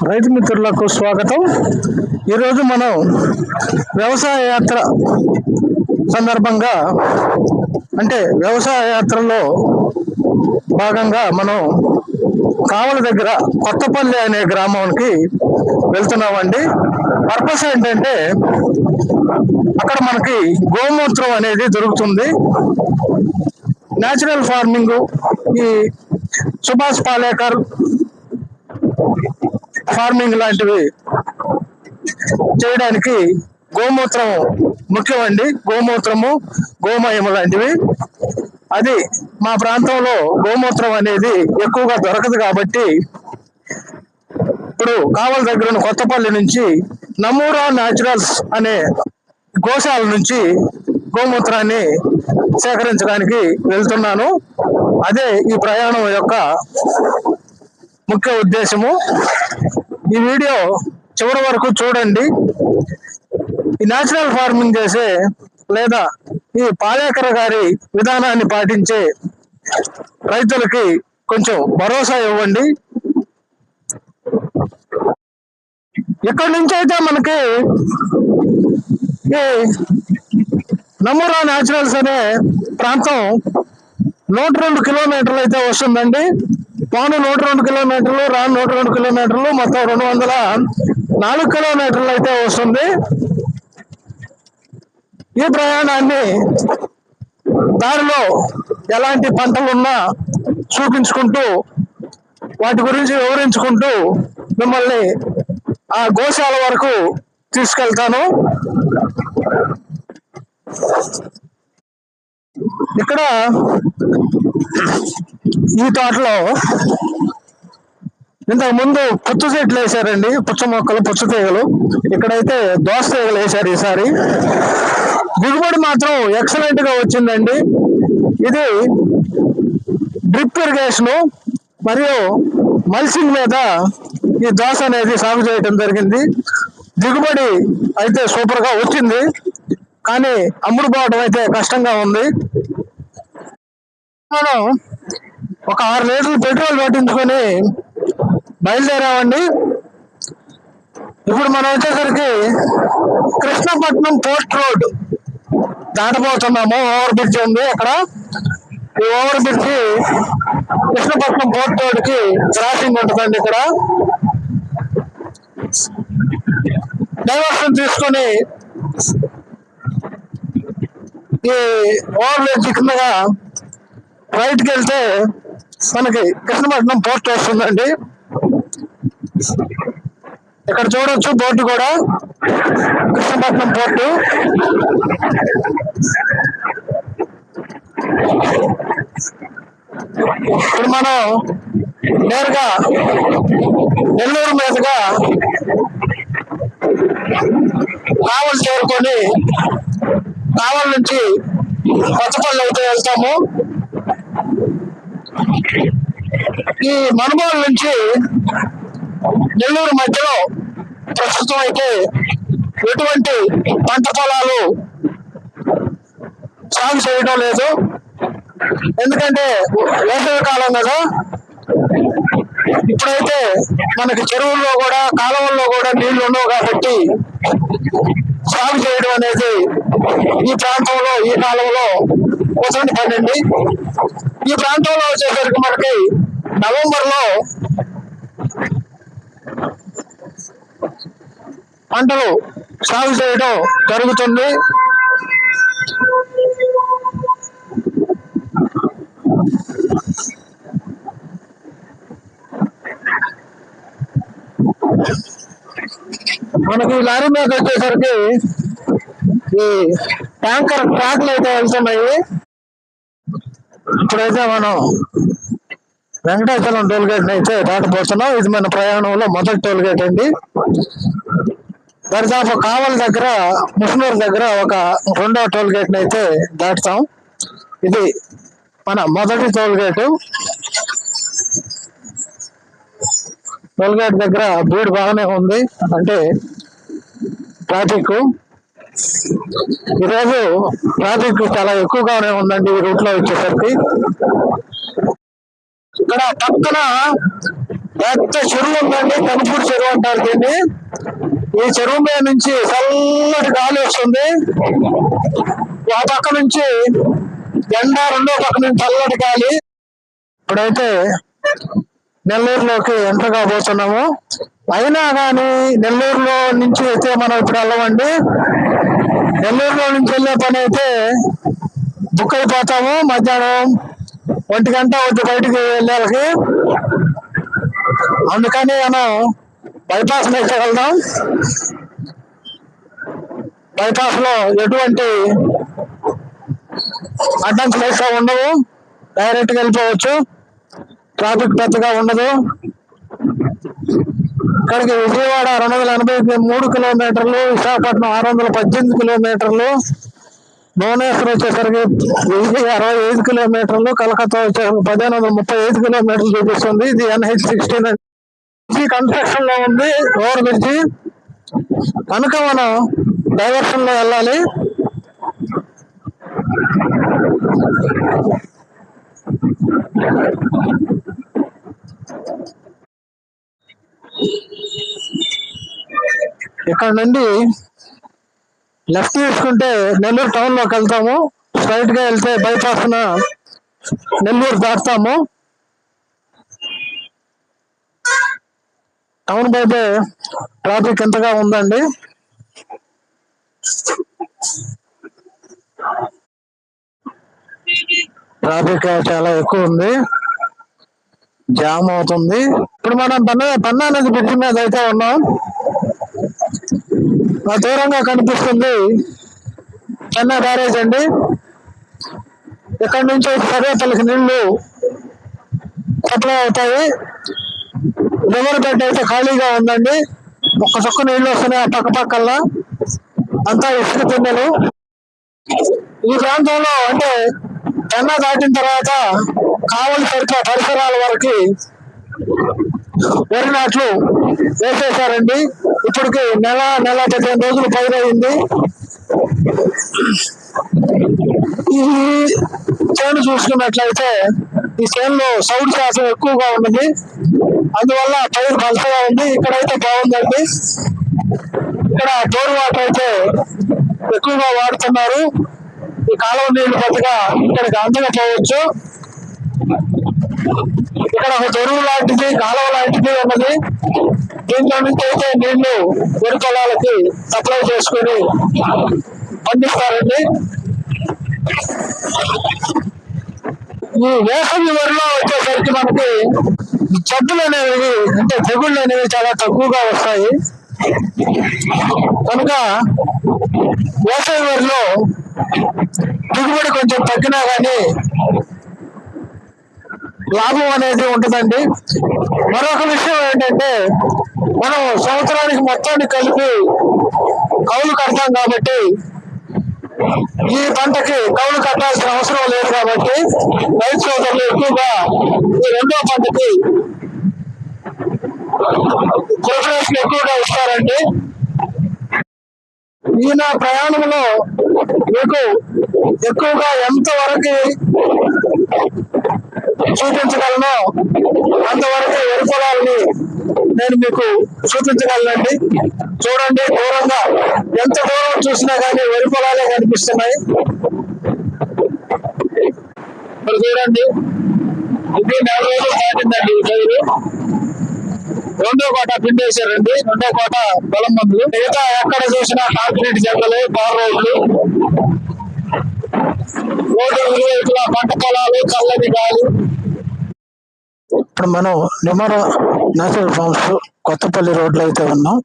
రైతు మిత్రులకు స్వాగతం. ఈరోజు మనం వ్యవసాయ యాత్ర సందర్భంగా అంటే వ్యవసాయ యాత్రలో భాగంగా మనం కావలి దగ్గర కొత్తపల్లి అనే గ్రామానికి వెళ్తున్నామండి. పర్పస్ ఏంటంటే అక్కడ మనకి గోమూత్రం అనేది దొరుకుతుంది. న్యాచురల్ ఫార్మింగ్, ఈ సుభాష్ పాలేకర్ ఫార్మింగ్ లాంటివి చేయడానికి గోమూత్రం ముఖ్యమండి. గోమూత్రము, గోమయము లాంటివి. అది మా ప్రాంతంలో గోమూత్రం అనేది ఎక్కువగా దొరకదు కాబట్టి ఇప్పుడు కావలి దగ్గర ఉన్న కొత్తపల్లి నుంచి నమూరా న్యాచురల్స్ అనే గోశాల నుంచి గోమూత్రాన్ని సేకరించడానికి వెళ్తున్నాను. అదే ఈ ప్రయాణం యొక్క ముఖ్య ఉద్దేశము. ఈ వీడియో చివరి వరకు చూడండి. ఈ న్యాచురల్ ఫార్మింగ్ చేసే లేదా ఈ పాలేకర్ గారి విధానాన్ని పాటించే రైతులకి కొంచెం భరోసా ఇవ్వండి. ఇక్కడి నుంచి అయితే మనకి ఈ నమూరా న్యాచురల్స్ అనే ప్రాంతం 102 కిలోమీటర్లు అయితే వస్తుందండి. పోను 102 కిలోమీటర్లు, రాను 102 కిలోమీటర్లు, మొత్తం 204 కిలోమీటర్లు అయితే వస్తుంది. ఈ ప్రయాణాన్ని దారిలో ఎలాంటి పంటలున్నా చూపించుకుంటూ వాటి గురించి వివరించుకుంటూ మిమ్మల్ని ఆ గోశాల వరకు తీసుకెళ్తాను. ఇక్కడ ఈ తోటలో ఇంతకు ముందు పుచ్చ చెట్లు వేశారండి. పుచ్చ మొక్కలు, పుచ్చ తీగలు. ఇక్కడైతే దోస తీగలు వేశారు. ఈసారి దిగుబడి మాత్రం ఎక్సలెంట్ గా వచ్చిందండి. ఇది డ్రిప్ ఇరిగేషన్ మరియు మల్చింగ్ మీద ఈ దోస అనేది సాగు చేయడం జరిగింది. దిగుబడి అయితే సూపర్ గా వచ్చింది, కానీ అమ్ముడు పోవడం అయితే కష్టంగా ఉంది. మనం ఒక 6 లీటర్లు పెట్రోల్ పట్టించుకొని బయలుదేరామండి. ఇప్పుడు మనం వచ్చేసరికి కృష్ణపట్నం పోర్ట్ రోడ్ దాటబోతున్నాము. ఓవర్ బ్రిడ్జ్ ఉంది అక్కడ. ఈ over bridge Krishnapatnam port road కి క్రాసింగ్ ఉంటుందండి. ఇక్కడ డైవర్షన్ తీసుకొని ఈ ఓవర్ బ్రిడ్జ్ కిందగా రైట్కి వెళ్తే మనకి కృష్ణపట్నం పోర్ట్ వస్తుందండి. ఇక్కడ చూడొచ్చు బోర్డు కూడా, కృష్ణపట్నం పోర్టు. ఇప్పుడు మనం నేరుగా నెల్లూరు మీదుగా కావలి చేరుకొని కావలి నుంచి కొత్తపల్లి అయితే వెళ్తాము. ఈ మనుమోలు నుంచి నెల్లూరు మధ్యలో ప్రస్తుతం అయితే ఎటువంటి పంట పొలాలు సాగు చేయడం లేదు. ఎందుకంటే వేసవి కాలం కదా. ఇప్పుడైతే మనకి చెరువుల్లో కూడా, కాలువల్లో కూడా నీళ్లు ఉండవు కాబట్టి సాగు చేయడం అనేది ఈ ప్రాంతంలో ఈ కాలంలో కుదరని పడండి. ఈ ప్రాంతంలో వచ్చేసరికి మనకి నవంబర్లో పంటలు సాగు చేయడం జరుగుతుంది. మనకి లారీ మీద వచ్చేసరికి ఈ ట్యాంకర్ ట్రాక్లు అయితే వెళ్తున్నాయి. ఇప్పుడైతే మనం వెంకటేశ్వరం టోల్ గేట్ అయితే దాటబోతున్నాం. ఇది మన ప్రయాణంలో మొదటి టోల్ గేట్ అండి. దరిదాపు కావలి దగ్గర, ముస్నూరు దగ్గర ఒక 2వ టోల్ గేట్ అయితే దాటుతాం. ఇది మన మొదటి టోల్ గేటు. టోల్ గేట్ దగ్గర భీడు బాగానే ఉంది, అంటే ట్రాఫిక్. ఈరోజు ట్రాఫిక్ చాలా ఎక్కువగానే ఉందండి ఈ రూట్ లో వచ్చేసరికి. ఇక్కడ పక్కన పెద్ద చెరువు ఉందండి, కనుపూడి చెరువు అంటారు దీన్ని. ఈ చెరువు మీద నుంచి చల్లటి గాలి వస్తుంది, ఆ పక్క నుంచి ఎండ, రెండో పక్క నుంచి చల్లటి గాలి. ఇప్పుడైతే నెల్లూరులోకి ఎంటర్ కాబోతున్నాము. అయినా కానీ నెల్లూరులో నుంచి అయితే మనం ఇప్పుడు వెళ్ళమండి. నెల్లూరులో నుంచి వెళ్ళే పని అయితే బుక్ అయిపోతాము. మధ్యాహ్నం 1 గంట అవుతుంది బయటికి వెళ్ళాలకి. అందుకని మనం బైపాస్ అయితే వెళ్దాం. బైపాస్ లో ఎటువంటి అడ్డంకులు అయితే ఉండవు, డైరెక్ట్ గా వెళ్ళిపోవచ్చు. ట్రాఫిక్ పెద్దగా ఉండదు. ఇక్కడికి విజయవాడ 283 కిలోమీటర్లు, విశాఖపట్నం 618 కిలోమీటర్లు, భువనేశ్వర్ వచ్చేసరికి 1065 కిలోమీటర్లు, కలకత్తా వచ్చేసరికి 1535 కిలోమీటర్లు చూపిస్తుంది. ఇది NH16 కన్స్ట్రక్షన్ లో ఉంది, ఓవర్ బ్రిడ్జి కనుక మనం డైవర్షన్ లో వెళ్ళాలి. ఇక్కడ నుండి లెఫ్ట్ తీసుకుంటే నెల్లూరు టౌన్ లోకి వెళ్తాము. స్ట్రైట్ గా వెళ్తే బైపాస్ నెల్లూరు దాటుతాము. టౌన్ బయట ట్రాఫిక్ ఎంతగా ఉందండి. ట్రాఫిక్ చాలా ఎక్కువ ఉంది, జామ్ అవుతుంది. ఇప్పుడు మనం పన్నా నది బ్రిడ్జి మీద అయితే ఉన్నాం. ఆ దూరంగా కనిపిస్తుంది చెన్నై బ్యారేజ్ అండి. ఇక్కడ నుంచి సర్వేపల్లికి నీళ్లు సప్లై అవుతాయి. రివర్ బెడ్ అయితే ఖాళీగా ఉందండి, ఒక్క చొక్క నీళ్లు వస్తున్నాయి. ఆ పక్క పక్కల్లా అంతా ఇసుక తిన్నెలు. ఈ ప్రాంతంలో అంటే చెన్నై దాటిన తర్వాత కావలి పరిసరాల వరకు వరి నాట్లు వేసేసారండి. ఇప్పటికి నెల 15 రోజులు పైరయింది. ఈ చేను చూసుకున్నట్లయితే ఈ చేనులో సౌడు శాతం ఎక్కువగా ఉన్నది, అందువల్ల పైరు పలసగా ఉంది. ఇక్కడైతే బాగుందండి. ఇక్కడ బోర్ వాటర్ అయితే ఎక్కువగా వాడుతున్నారు. ఈ కాలువ నీళ్లు కొద్దిగా ఇక్కడికి అందకపోవచ్చు. ఇక్కడ ఒక చెరువు లాంటిది, కాలువ లాంటిది ఉన్నది. దీంట్లో నుంచి అయితే నీళ్లు వరి పొలాలకి సప్లై చేసుకుని పండిస్తారండి. ఈ వేసవి వరిలో వచ్చేసరికి మనకి జబ్బులు అనేవి అంటే తెగుళ్ళు అనేవి చాలా తక్కువగా వస్తాయి. కనుక వేసవి వరిలో దిగుబడి కొంచెం తగ్గినా కానీ లాభం అనేది ఉంటుందండి. మరొక విషయం ఏంటంటే మనం సంవత్సరానికి మొత్తాన్ని కలిపి కౌలు కడతాం కాబట్టి ఈ పంటకి కౌలు కట్టాల్సిన అవసరం లేదు. కాబట్టి రైతు సోదరులు ఎక్కువగా ఈ రెండో పంటకి ప్రిఫరెన్స్ ఎక్కువగా ఇస్తారండి. ఈయన ప్రయాణంలో మీకు ఎక్కువగా ఎంతవరకు చూపించగలను అంతవరకు వరి పొలాలని నేను మీకు చూపించగలనండి. చూడండి, దూరంగా ఎంత దూరం చూసినా కానీ వరి పొలాలే కనిపిస్తున్నాయి. ఇప్పుడు చూడండి, ఇది 4 రోజులు దాటిందండి. ఈ పైరు రెండో కోట పిండేశారండి. రెండో కోట పొలం మందులు. మిగతా ఎక్కడ చూసినా కాంక్రీట్ జంగలు, బార్ రోడ్లు, రోడ్డు ఇరువైపులా పంట పొలాలు, చల్లని గాలి. ఇప్పుడు మనం నిమ్మర నేచురల్ ఫార్మ్స్ కొత్తపల్లి రోడ్లో అయితే ఉన్నాం.